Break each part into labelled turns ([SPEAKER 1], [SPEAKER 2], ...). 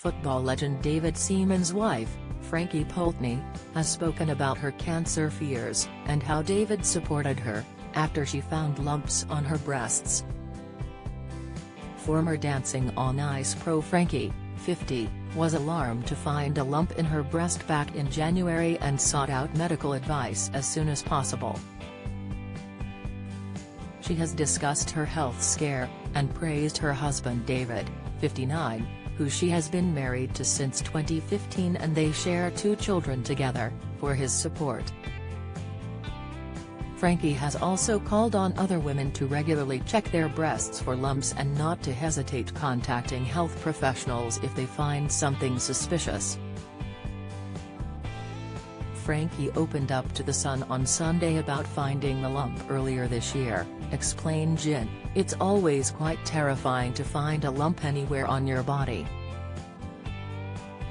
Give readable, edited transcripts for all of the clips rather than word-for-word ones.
[SPEAKER 1] football legend David Seaman's wife, Frankie Poultney, has spoken about her cancer fears and how David supported her after she found lumps on her breasts. Former Dancing on Ice pro Frankie, 50, was alarmed to find a lump in her breast back in January and sought out medical advice as soon as possible. She has discussed her health scare, and praised her husband David, 59, who she has been married to since 2015 and they share 2 children together, for his support. Frankie has also called on other women to regularly check their breasts for lumps and not to hesitate contacting health professionals if they find something suspicious. Frankie opened up to The Sun on Sunday about finding the lump earlier this year, explained Jin, "It's always quite terrifying to find a lump anywhere on your body.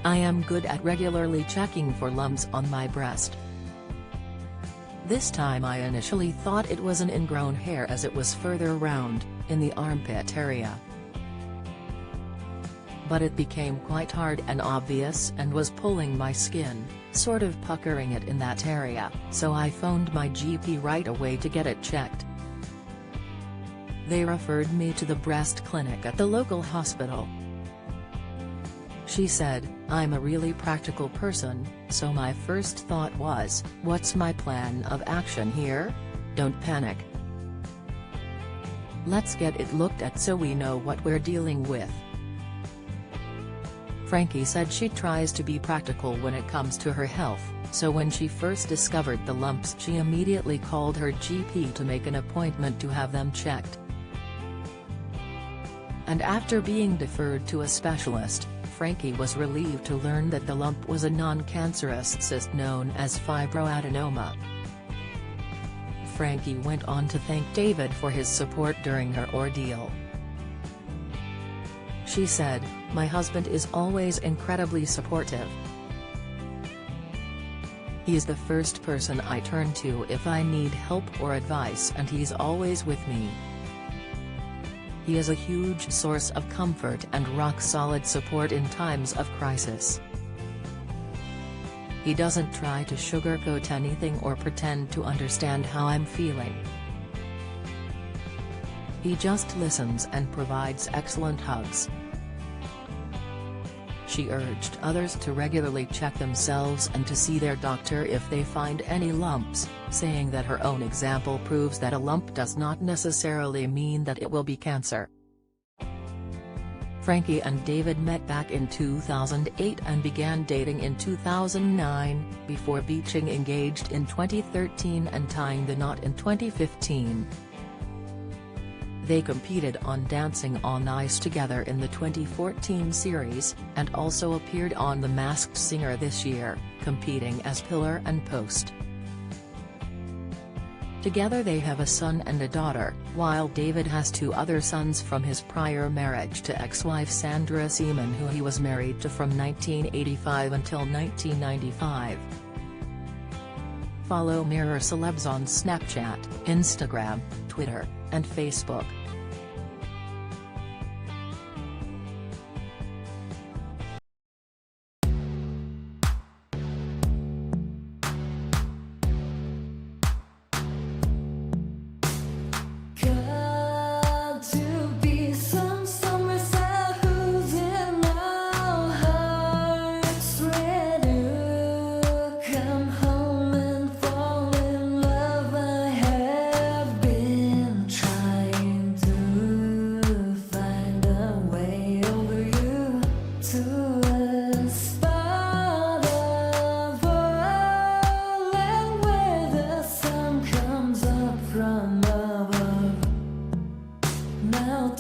[SPEAKER 1] I am good at regularly checking for lumps on my breast. This time I initially thought it was an ingrown hair as it was further around, in the armpit area. But it became quite hard and obvious and was pulling my skin, sort of puckering it in that area, so I phoned my GP right away to get it checked. They referred me to the breast clinic at the local hospital." She said, "I'm a really practical person, so my first thought was, what's my plan of action here? Don't panic. Let's get it looked at so we know what we're dealing with." Frankie said she tries to be practical when it comes to her health, so when she first discovered the lumps she immediately called her GP to make an appointment to have them checked. And after being deferred to a specialist, Frankie was relieved to learn that the lump was a non-cancerous cyst known as fibroadenoma. Frankie went on to thank David for his support during her ordeal. She said, "My husband is always incredibly supportive. He's the first person I turn to if I need help or advice and he's always with me. He is a huge source of comfort and rock-solid support in times of crisis. He doesn't try to sugarcoat anything or pretend to understand how I'm feeling. He just listens and provides excellent hugs." She urged others to regularly check themselves and to see their doctor if they find any lumps, saying that her own example proves that a lump does not necessarily mean that it will be cancer. Frankie and David met back in 2008 and began dating in 2009, before being engaged in 2013 and tying the knot in 2015. They competed on Dancing on Ice together in the 2014 series, and also appeared on The Masked Singer this year, competing as pillar and post. Together they have a son and a daughter, while David has 2 other sons from his prior marriage to ex-wife Sandra Seaman, who he was married to from 1985 until 1995. Follow Mirror Celebs on Snapchat, Instagram, Twitter, and Facebook.
[SPEAKER 2] Now